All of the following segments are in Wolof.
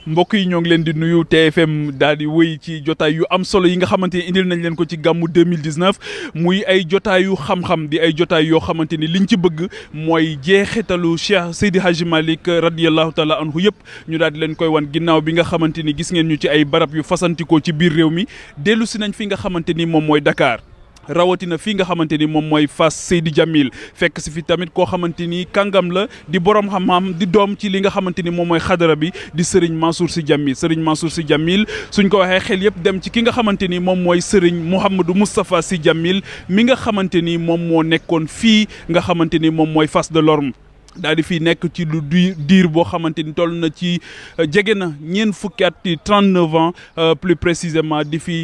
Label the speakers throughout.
Speaker 1: mbokk yi ñoo ngi leen di nuyu TFM daal di wéy ci jotaay yu am solo yi nga xamante ni indil nañ leen ko ci gàmmu 2019 muy ay jotaay yu xam-xam di ay jotaay yoo xamante ni liñ ci bëgg mooy jeexitalu Cheikh Seydi Hadji Malick radiyallahu taala anhu yëpp ñu daal di leen koy wan ginnaaw bi nga xamante ni gis ngeen ñu ci ay barab yu fasantikoo ci biir réew mi dellu si nañ fi nga xamante ni moom mooy Dakar. rawatina fii nga xamante ni moom mooy Fass Seydi Djamil fekk si fi tamit koo xamante ni kàngam la di borom xam-xam di doom ci li nga xamante ni moom mooy xadara bi di Serigne Mansour Sy Djamil Serigne Mansour Sy Djamil suñ ko waxee xel yëpp dem ci ki nga xamante ni moom mooy Serigne Mouhamadou Moustapha Sy Djamil mi nga xamante ni moom moo nekkoon fii nga xamante ni moom mooy Fass Delorme daal di fii nekk ci lu diir boo xamante ni toll na ci jege na ñeent fukki at 39 ans plus précisément di fi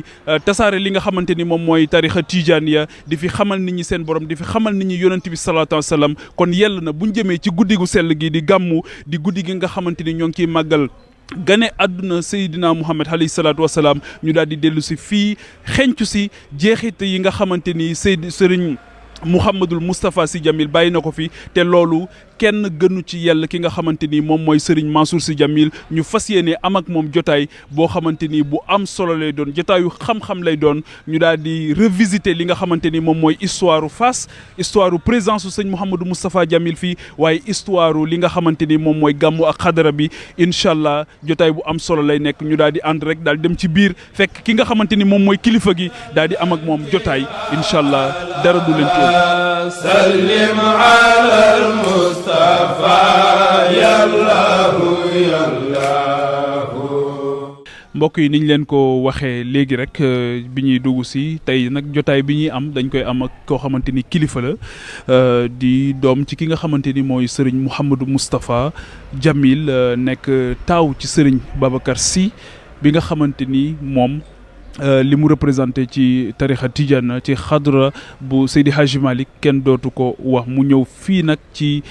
Speaker 1: tasaare li nga xamante ni moom mooy tarixa tijaaniya di fi xamal nit ñi seen borom di fi xamal nit ñi yonent bi salaatu wa salaam kon yell na bu ñu jëmee ci guddi gu sell gi di gàmmu di guddi gi nga xamante ni ñoo ngi ciy màggal gane àdduna Seydina Muhammad alayhi salaatu wa salaam ñu daal di dellu si fii xencu si jeexit yi nga xamante ni Serigne Mouhamadul Moustapha Sy Djamil bàyyi na ko fi te loolu kenn gënu ci yàlla ki nga xamante ni moom mooy Serigne Mansour Sy Djamil ñu fas yéene am ak moom jotaay boo xamante ni bu am solo lay doon jotaayu xam-xam lay doon ñu daal di revisiter li nga xamante ni moom mooy histoire Fass histoire présence su sëñ Mouhamadou Moustapha Djamil fii waaye histoire li nga xamante ni moom mooy gàmmu ak xadara bi incha allah jotaay bu am solo lay nekk ñu daal di ànd rek daal dem ci biir fekk ki nga xamante ni moom mooy kilifa gi daal di am ak moom jotaay incha allah dara du leen ci
Speaker 2: sallim ala al-Mustafa yallahu yallahu.
Speaker 1: mbokk yi niñ leen ko waxee léegi rek bi ñuy dugg si tey nag jotaay bi ñuy am dañ koy am ak koo xamante ni kilifa la di doom ci ki nga xamante ni mooy Serigne Mouhamadou Moustapha Djamil nekk taaw ci Serigne Babacar Sy bi nga xamante ni moom li mu représenté ci tarixa Tidiane ci xadra bu Seydi Hadji Malick kenn dootu ko wax mu ñëw fii nag ci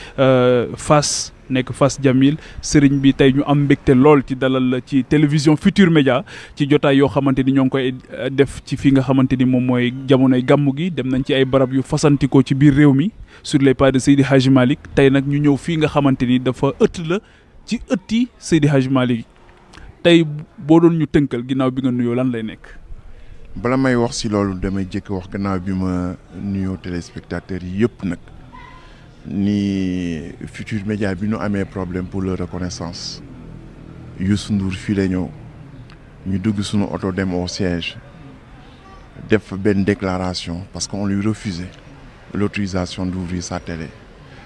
Speaker 1: Fass nekk Fass Djamil sëriñ bi tey ñu am mbégte lool ci dalal la ci télévision Futur Média ci jotaay yoo xamante ni ñoo ngi koy def ci fi nga xamante ni moom mooy jamonoy gàmmu gi dem nañ ci ay barab yu fasantikoo ci biir réew mi sur les pas de Seydi Hadji Malick tey nag ñu ñëw fii nga xamante ni dafa ëtt la ci ëtti Seydi Hadji Malick tey boo doon ñu tënkal ginnaaw bi nga nuyoo lan lay nekk.
Speaker 3: bala may wax si loolu damay jëkk wax gannaaw bi ma nuyoo téléspectateurs yi yëpp nag ni Futur Média bi ñu amee problème pour leur reconnaissance Youssou Ndour fii la ñëw ñu dugg suñu oto dem au siège def benn déclaration parce qu'on lui refusait l'autorisation d'ouvrir sa télé.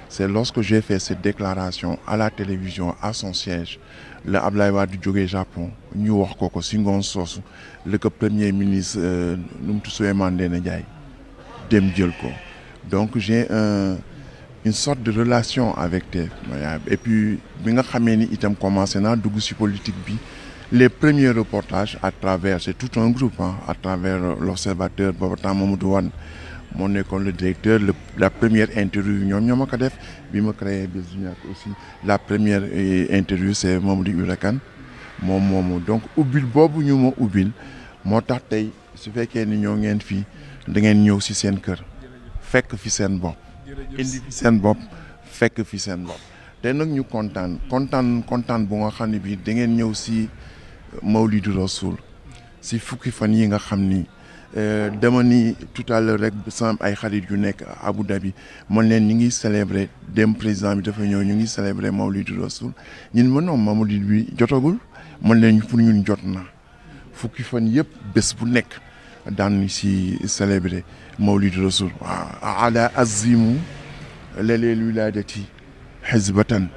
Speaker 3: C'est lorsque j'ai fait cette déclaration à la télévision à son siège le Ablaye Wade jógee Japon ñu wax ko si ngoon soosu le que premier ministre nu mu tudd Souleymane Ndéné Ndiaye dem jël ko donc j'ai une sorte de relation avec tes et puis bi nga xamee ni itam commencé naa dugg si politique bi les premiers reportages à travers c'est tout un groupe à travers l'Observateur booba temps Mamadou Wane moo nekkoon le directeur la première interview ñoo ma ko def bi ma créé Besuniak aussi la première interview c'est Mamadou Ibra Kane moom donc ubbil boobu ñu ma ubbil moo tax tey su fekkee ni ñoo ngeen fii da ngeen ñëw si seen kër fekk fi seen bopp indi fi seen bopp fekk fi seen bopp te nag ñu kontaan bu nga xam ne bii da ngeen ñëw si Mawlidu Rasul si fukki fan yi nga xam ni dama ni tout à l'heure rek sama ay xarit yu nekk Abu Dhabi man leen ñu ngi célébrer dem président bi dafa ñëw ñu ngi célébrer Mawlidu Rasul ñun mënoon Mawlid bi jotagul man leen pour ñun jot na fukki fan yëpp bés bu nekk daan si célébrer Mawlidu Rasul waaw ala azimu leleel wiladati xizbatan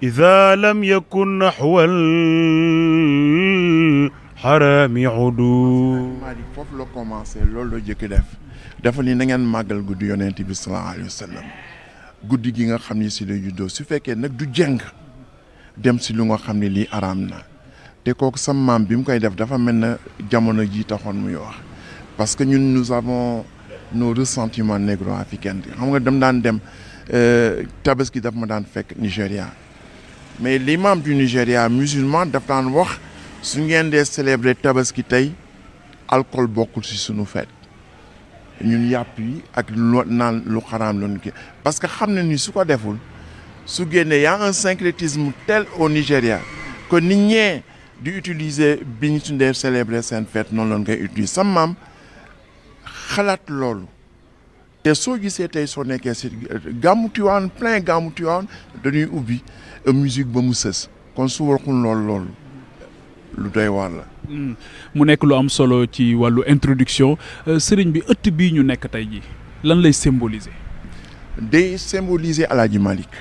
Speaker 4: إذا لم يكن نحو الحرام عدو.
Speaker 3: Malick foofu la commencé loolu la jëkk def dafa ni na ngeen màggal guddi yonent bi sallallahu alayhi wa sallam guddi gi nga xam ni si la juddoo su fekkee nag du jeng dem si lu nga xam ne lii araam na te kooku sama maam bi mu koy def dafa mel na jamono ji taxoon muy wax parce que ñun nous avons nos ressentiments négro-africains xam nga daan dem tabaski daf ma daan fekk Nigéria mais l'imam du Nigéria musulman daf daan wax su ngeen dee célébrer tabaski tey alcool bokkul ci sunu fête ñun yàpp yi ak naan lu xaraam loonu ki parce que xam na ni su ko deful su génnee y a un syncrétisme tel au Nigéria que nit ñee di utiliser bi ñu tuddee célébrer seen fête noonu lañ koy utiliser sama maam xalaat loolu te soo gisee tey soo nekkee si gàmmu Tiwaawan plein gàmmu Tiwaawan dañuy ubbi musique ba mu sës kon su waxul loolu lu doy waar la.
Speaker 1: mu nekk lu am solo ci wàllu introduction sëriñ bi ëtt bii ñu nekk tey jii lan lay symboliser.
Speaker 3: day symboliser El Hadj Malick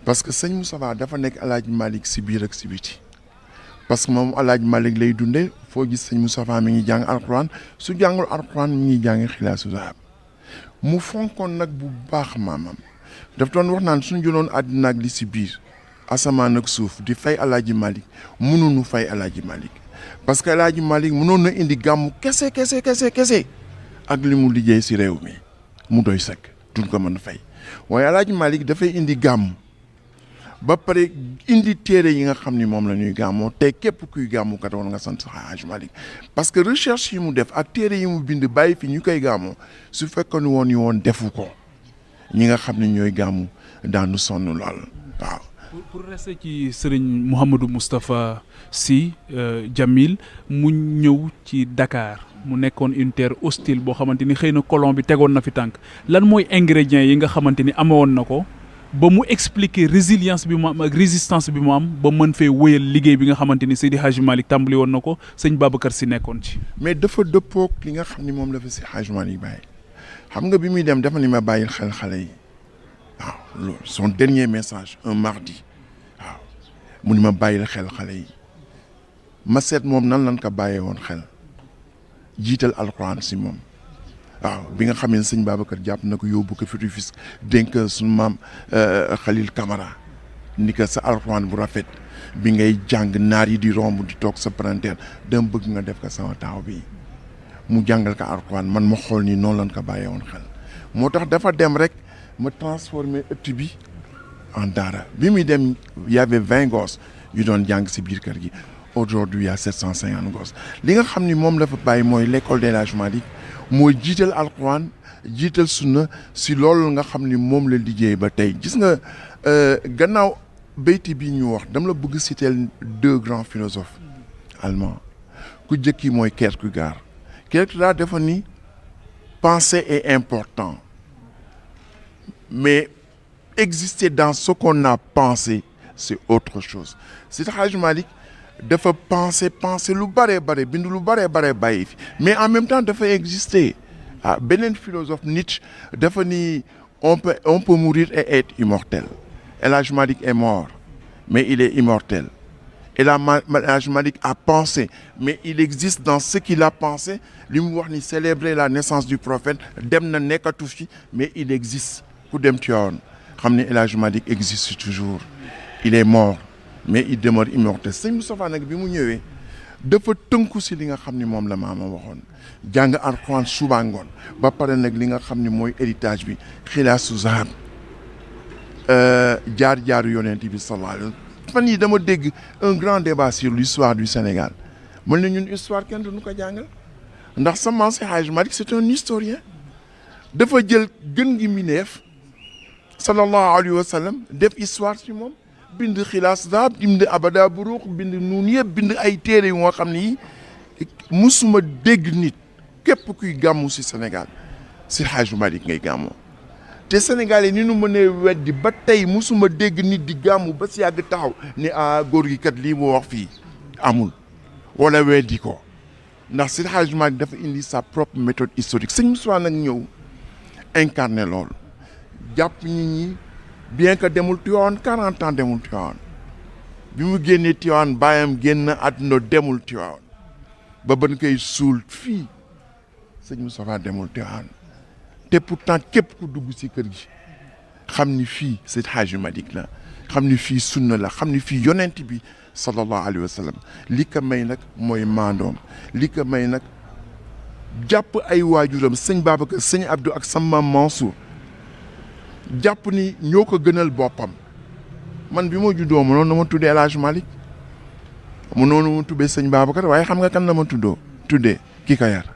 Speaker 3: parce que sëñ Moustapha dafa nekk El Hadj Malick si biir ak si biti parce que moom El Hadj Malick lay dundee foo gis sëñ Moustapha mi ngi jàng alxuraan su jàngul alxuraan mi ngi jàng xilaasu zahab mu fonkoon nag bu baax maamam daf doon wax naan suñu jëloon àddina ak li si biir asamaan ak suuf di fay El Hadj Malick mënuñu fay El Hadj Malick parce que El Hadj Malick mënoon na indi gàmmu kese ak li mu liggéey si réew mi mu doy sëkk duñ ko mën a fay waaye El Hadj Malick dafay indi gàmmu ba pare indi téere yi nga xam ni moom la ñuy gàmmoo te képp kuy gàmmu kat war nga sant El Hadj Malick parce que recherche yi mu def ak téere yi mu bind bàyyi fi ñu koy gàmmoo su fekkoon woon defu ko ñi nga xam ne ñooy gàmmu daanu sonn lool waaw.
Speaker 1: pour rester ci sëriñ Mouhamadou Moustapha Sy Djamil mu ñëw ci Dakar mu nekkoon une terre hostile boo xamante ni xëy na colon bi tegoon na fi tànk lan mooy ingrédients yi nga xamante ni amewoon na ko ba mu expliquer résilience bi mu am ak résistance bi mu am ba mën fee wéyal liggéey bi nga xamante ni Seydi Hadji Malick tàmbali woon na ko sëñ Babacar Sy nekkoon ci.
Speaker 3: mais dafa dëppoog li nga xam ni moom la fa si Hadji Malick bàyyi xam nga bi muy dem dafa ni ma bàyyil xel xale yi waaw loolu son dernier message un mardi waaw mu ni ma bàyyil xel xale yi ma seet moom nan lan ko bàyyee woon xel jiital alxuraan si moom waaw bi nga xam ne sëñ Babacar jàpp na ko yóbbu ko fi Rufisque dénk suñu maam Khalil Camara ni ko sa alxuraan bu rafet bi ngay jàng naar yi di romb di toog sa palanteer dama bëgg nga def ko sama taaw bi mu jàngal ko alxuraan man ma xool ni noonu lan ko bàyyee woon xel moo tax dafa dem rek ma transformé ëtt bi en daara bi muy dem y avait 20 gosses yu doon jàng si biir kër gi aujourd'hui y a 750 gosses li nga xam ni moom la fa bàyyi mooy l'école d'El Hadji Malick mooy jiital alxuraan jiital sunna si loolu nga xam ni moom la liggéey ba tey gis nga gannaaw bayti bi ñu wax dama la bëgg citer 2 grands philosophes allemands ku jëkki mooy Kierkegaard dafa ni penser est important mais exister dans ce qu'on a pensé c'est autre chose Seydi Hadji Malick dafa penser lu bare bind lu bare bàyyi fi mais en même temps dafa exister beneen philosophe Nietzsche dafa ni on peut mourir et être immortel El Hadji Malick est mort mais il est immortel El Hadji Malick a pensé mais il existe dans ce qu'il a pensé li mu wax ni célébrer la naissance du prophète dem na nekkatu fi mais il existe ku dem Tivaouane xam ne El Hadji Malick existe toujours il est mort mais il demeure immortel sëñ Moustapha nag bi mu ñëwee dafa tënku si li nga xam ni moom la maama waxoon jàng alxuraan suba ngoon ba pare nag li nga xam ni mooy héritage bi xilaasu zahab jaar-jaaru yonent bi sallallahu alayhi wa sallam fan yi dama dégg un grand débat sur l'histoire du Sénégal mën na ñun histoire kenn duñu ko jàngal ndax sa maam si Hadji Malick c'est un historien dafa jël gën gi mineef sallallahu alayhi wa sallam def histoire ci moom bind xilaas zahab bind abada buruux bind nuun yëpp bind ay téere yu nga xam ni musuma dégg nit képp kuy gàmmu si Sénégal si Hadji Malick ngay gàmmoo te Sénégal yi ni nu mënee weddi ba tey musuma dégg nit di gàmmu ba si yàgg taxaw ni góor gi kat lii mu wax fii amul wala weddi ko ndax si Hadji Malick dafa indi sa propre méthode historique sëñ Moussa nag ñëw incarné loolu jàpp nit ñi bien que demul Tivaouane 40 ans demul Tivaouane bi mu génnee Tivaouane bàyyam génn àdduna demul Tivaouane ba ban koy suul fii sëñ Moustapha demul Tivaouane te pourtant képp ku dugg si kër gi xam ni fii c'est Hadji Malick la xam ni fii sunna la xam ni fii yonent bi sallallahu alayhi wa sallam li ko may nag mooy maandoom li ko may nag jàpp ay waajuram sëñ Babacar sëñ Abdou ak sama Mansour jàpp ni ñoo ko gënal boppam man bi ma juddoo mënoon na ma tuddee El Hadj Malick mënoon na ma tuddee sëñ Babacar waaye xam nga kan la ma tuddee ki ko yar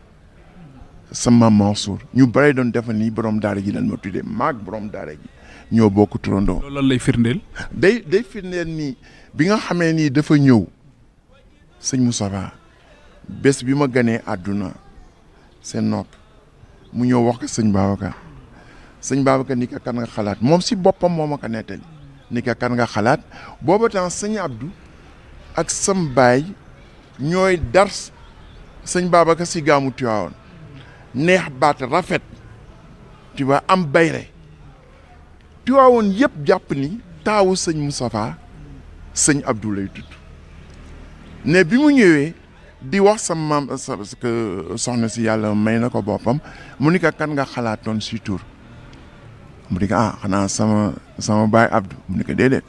Speaker 3: sama Mansour ñu bëri doon defal nii borom daara ji lan ma tuddee maag borom daara ji ñoo bokk turandoo.
Speaker 1: loolu lan lay firndeel.
Speaker 3: day firndeel nii bi nga xamee nii dafa ñëw sëñ Moustapha bés bi ma ganee àdduna seen nopp mu ñëw wax ko sëñ Babacar ni ka kan nga xalaat moom si boppam moo ma ko nettali ni ka kan nga xalaat booba temps sëñ Abdou ak sam baay ñooy dar sëñ Babacar si gaamu Tiwaawoon neex baat rafet tu vois am bayre Tiwaawoon yëpp jàpp ni taawu sëñ Moustapha sëñ Abdou lay tudd ne bi mu ñëwee di wax sa maam parce que soxna si yàlla may na ko boppam mu ni ko kan nga xalaatoon si tur mu ni ko xanaa sama baay Abdou mu ni ko déedéet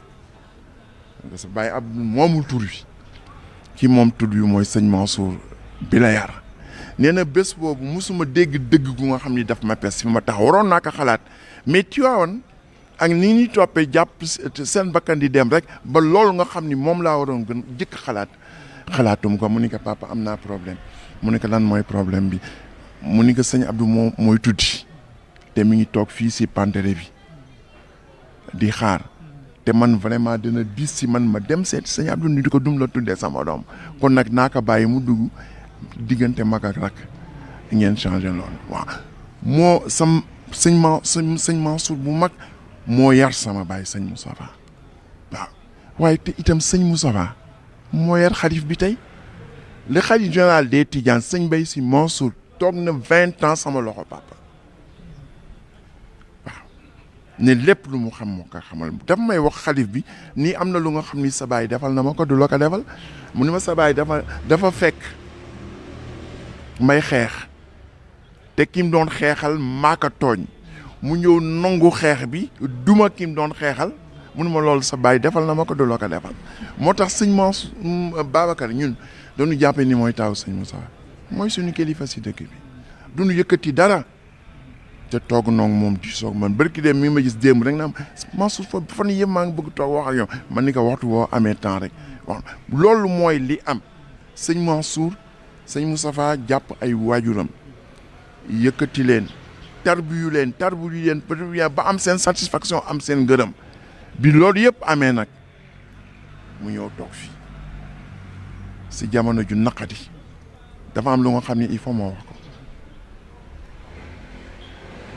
Speaker 3: sa baay Abdou moomul tur wi ki moom tur wi mooy sëñ Mansour bi la yar nee na bés boobu musuma dégg dëgg gu nga xam ni daf ma pes fi ma tax waroon naa ko xalaat mais Tiwaawan ak ni ñuy toppee jàpp seen bakkan di dem rek ba loolu nga xam ni moom laa waroon gën jëkk xalaatum ko mu ni ko papa am naa problème mu ni ko lan mooy problème bi mu ni ko sëñ Abdou mooy tuddi te mi ngi toog fii si pantere bi di xaar te man vraiment dina diis si man ma dem seet sëñ Abdou ni di ko dum la tuddee sama doom kon nag naa ko bàyyi mu dugg diggante mag ak rak ngeen changé loolu waaw moo sëñ Mansour bu mag moo yar sama baay sëñ Moustapha waaw waaye te itam sëñ Moustapha moo yar xalif bi tey le xalif général des Tidianes sëñ Mbaye Sy Mansour toog na 20 ans sama loxo papa waaw ne lépp lu mu xam moo ko xamal dafa may wax xalif bi nii am na lu nga xam ni sa baay defal na ma ko du la ko defal mu ni ma sa baay dafa fekk may xeex te kim doon xeexal maa ko tooñ mu ñëw nangu xeex bi duma kim doon xeexal mu ne ma loolu sa baay defal na ma ko du la ko defal moo tax sëñ Mansour Babacar ñun dañu jàppee ni mooy taaw sëñ Moussa mooy suñu kilifa si dëkk bi duñu yëkkati dara te toog noonu moom di soog man barki dem mi ma gis démb rek na am Mansour fan yëpp maa ngi bëgg toog wax ak yow man ni ko waxtu woo amee temps rek wax loolu mooy li am sëñ Mansour sëñ Moustapha jàpp ay waajuram yëkkati leen tarbiyu leen peut-être ba am seen satisfaction am seen ngërëm bi loolu yëpp amee nag mu ñëw toog fii si jamono ju naqati dafa am lu nga xam ne il faut moo wax ko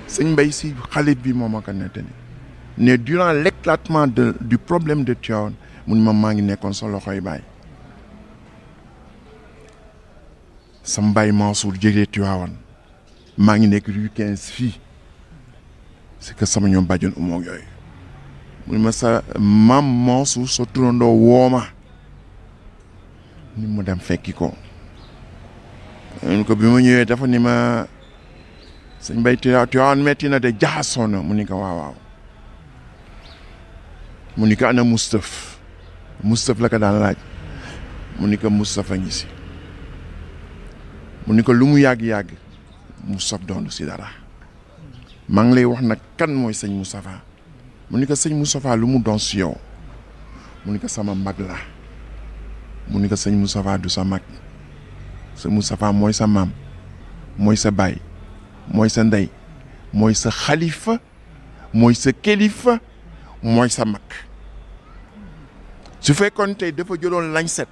Speaker 3: sëñ Mbaye Sy xalif bi moo ma ko nettali ne durant l'éclatement du problème de Tivaouane mun ma maa ngi nekkoon sa loxoy baay sa Mbaye Mansour jógee Tivaouane maa ngi nekk rue 15 fii c'est que sama ñoom bàjjon umoog yooyu mu ma sa maam Mansour sa turandoo wooma ni mu dem fekki ko ko bi ma ñëwee dafa ni ma sëñ Mbaye Tivaouane metti na de jaxasoo na mu ni ko waaw mu ni ko ana Moustapha la ko daan laaj mu ni ko Moustapha ngi si mu ni ko lu mu yàgg-yàgg Moustapha doon si dara maa ngi lay wax nag kan mooy sëñ Moustapha mu ni ko sëñ Moustapha lu mu doon si yow mu ni ko sama mag la mu ni ko sëñ Moustapha du sa mag sëñ Moustapha mooy sa maam mooy sa baay mooy sa ndey mooy sa xalifa mooy sa kilifa mooy sa mag su fekkoon tey dafa jëloon lañset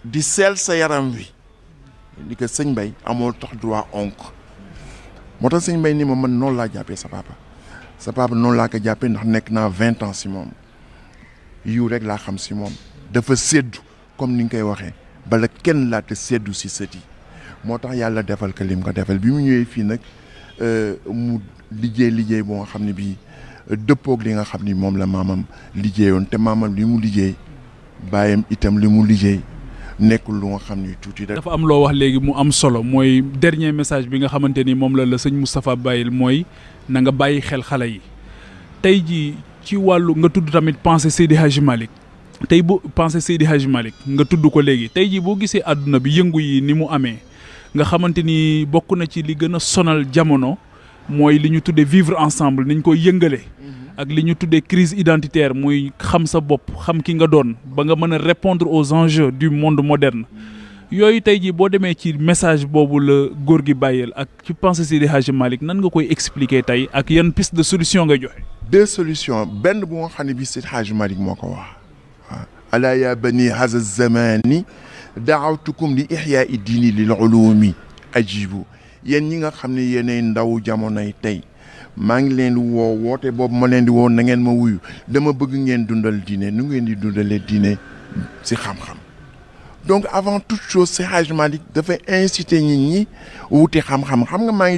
Speaker 3: di seel sa yaram wi ni ko sëñ Mbaye amoo tax droit onk moo tax sëñ Mbaye ni ma man noonu laa jàppee sa papa noonu laa ko jàppee ndax nekk naa 20 ans si moom yiw rek laa xam si moom dafa séddu comme ni nga koy waxee bala kenn laata séddu si sët yi moo tax yàlla defal ko lim ko defal bi mu ñëwee fii nag mu liggéey boo nga xam ne bii dëppoog li nga xam ni moom la maamam liggéeyoon te maamam li mu liggéey bàyyam itam li mu liggéey nekkul lu nga xam ni tuuti rek.
Speaker 1: dafa am loo wax léegi mu am solo mooy dernier message bi nga xamante ni moom la sëñ Moustapha bàyyil mooy na nga bàyyi xel xale yi tey jii ci wàllu nga tudd tamit pensée Seydi Hadji Malick tey bu pensée Seydi Hadji Malick nga tudd ko léegi tey jii boo gisee àdduna bi yëngu yi ni mu amee nga xamante ni bokk na ci li gën a sonal jamono mooy li ñu tuddee vivre ensemble niñ koy yëngale ak li ñu tuddee crise identitaire muy xam sa bopp xam ki nga doon ba nga mën a répondre aux enjeux du monde moderne yooyu tey jii boo demee ci message boobu la góor gi bàyyeel ak ci pensée Seydi Hadji Malick nan nga koy expliquer tey ak yan piste de solution ngay joxe.
Speaker 3: deux solutions benn bu nga xam ne bi Seydi Hadji Malick moo ko wax waaw alaa yaa bani haza zamani daawtukum li ihyaai diini lil ulumi ajibu yéen ñi nga xam ne yéenay ndaw jamonoy tey maa ngi leen di woo woote boobu ma leen di woo na ngeen ma wuyu dama bëgg ngeen dundal diine nu ngeen di dundalee diine si xam-xam donc avant toute chose Seydi Hadji Malick dafay inciter nit ñi wuti xam-xam xam nga maa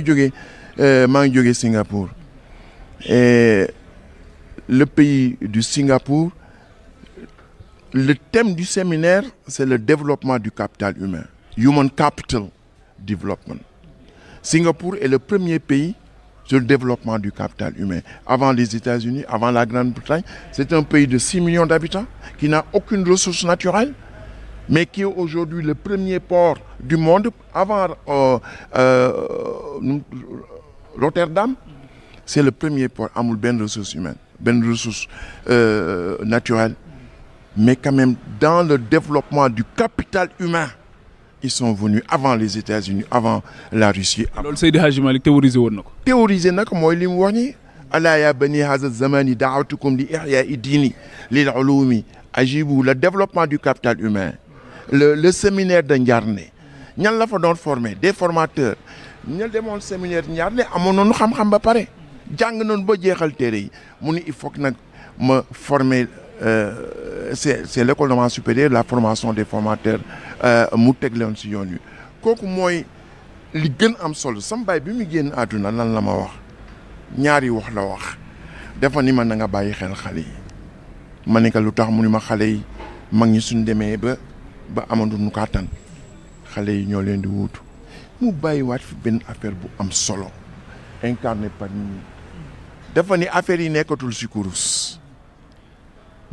Speaker 3: ngi jógee Singapour et le pays du Singapour le thème du séminaire c'est le développement du capital humain human capital development. Singapour est le premier pays sur le développement du capital humain. Avant les États-Unis, avant la Grande-Bretagne, c'est un pays de 6 millions d'habitants qui n'a aucune ressource naturelle, mais qui est aujourd'hui le premier port du monde. Avant Rotterdam, c'est le premier port. Amul ben ressource humaine, ben ressource naturelle, mais quand même dans le développement du capital humain. Ils sont venus avant les États-Unis, avant la Russie.
Speaker 1: loolu Seydi Hadji Malick théorisé woon na ko.
Speaker 3: théorisé na ko mooy li mu wax ni alaa yaa bani haza zamani daawtukum li ihyaai diini lil ulumi ajibu le développement du capital humain le séminaire de Ndiarné ñan la fa doon former des formateurs ña demoon séminaire Ndiarné amoon nañu xam-xam ba pare jàng nañu ba jeexal téere yi mu ni il faut que nag ma former c'est l'école normale supérieure la formation des formateurs mu teg leen si yoon wi kooku mooy li gën am solo sama baay bi mu génn àdduna lan la ma wax ñaari wax la wax dafa ni ma na nga bàyyi xel xale yi ma ne ko lu tax mu ni ma xale yi mag ñi suñ demee ba amandu nu kàttan xale yi ñoo leen di wuutu mu bàyyiwaat fi benn affaire bu am solo incarné par nit ñi dafa ni affaire yi nekkatul si kurus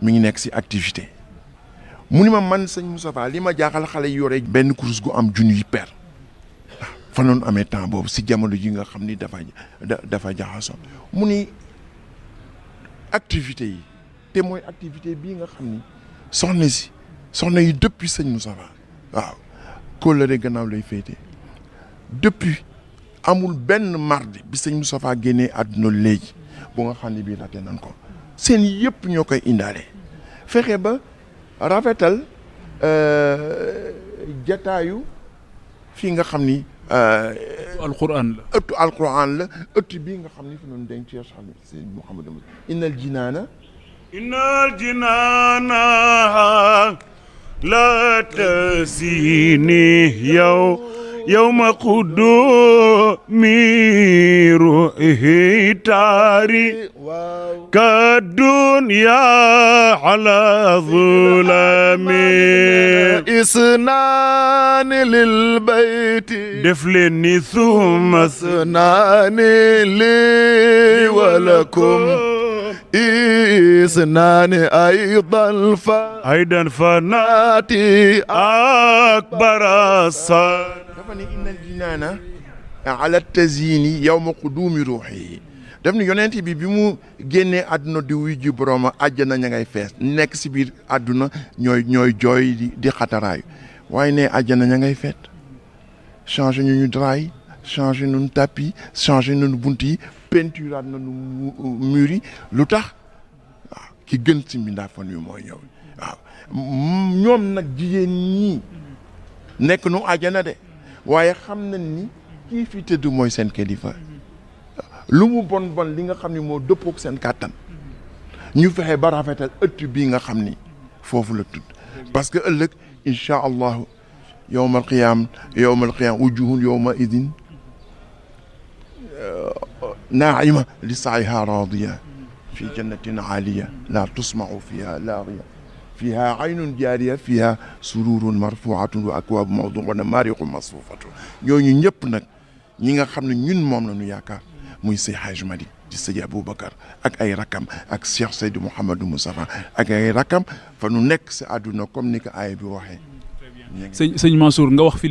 Speaker 3: mi ngi nekk si activité mu ni ma man sëñ Moustapha li ma jaaxal xale yi yore benn kurus gu am junniy per fa noonu amee temps boobu si jamono ji nga xam ni dafa jaxasoo mu ni activité yi te mooy activité bii nga xam ni soxna yi depuis sëñ Moustapha waaw kóllëre gannaaw lay féete depuis amul benn mardi bi sëñ Moustapha génnee àdduna léegi bu nga xam ne bii raté nañ ko seen yëpp ñoo koy indaale fexe ba rafetal jataayu fii nga xam ni
Speaker 1: alquran la
Speaker 3: ëttu alquran la ëtt bii nga xam ni fi noonu denc Cheikh Seydi Mouhamadou innal jinaana
Speaker 4: la tasini yawma qudumi ruhi tari كالدنيا على ظلام
Speaker 3: إسنان للبيت
Speaker 4: دفلني ثم
Speaker 3: إسنان لي ولكم إسنان أيضا
Speaker 4: فناتي أكبر الصلاة
Speaker 3: إن الجنان على التزيين يوم قدوم روحي daf ni yonent bi mu génnee àdduna di wuy ji borooma àjjana ña ngay fees nekk si biir àdduna ñooy jooy di xataraayu waaye ne àjjana ña ngay feet changé ñu drap yi changé nañu tapis yi changé nañu bunt yi peinturaat nañu mur yi lu tax waaw ki gën si mbindaafan wi mooy ñëw waaw ñoom nag jigéen ñii nekk nu àjjana de waaye xam nañ ni kii fi tëdd mooy seen kilifa lu mu bon li nga xam ni moo dëppook seen kàttan ñu fexe ba rafetal ëtt bii nga xam ni foofu la tudd parce que ëllëg incha allahu yowmal qiyaam wujuhun yowma idin naima li saayiha radiya fi jannatin aaliya la tusmau fiha laagiya fiha aynun jaariya fiha sururun marfuatun wa akwaabu mawduun wa namaariqu masfuufatun ñooñu ñëpp nag ñi nga xam ne ñun moom la ñu yaakaar muy Seydi Hadj Malick di Seydi Aboubacar ak ay rakam ak Cheikh Seydou Mouhamadou Moustapha ak ay rakam fa nu nekk si àdduna comme ni ko aaya bi waxee.
Speaker 1: sëñ Mansour nga wax fi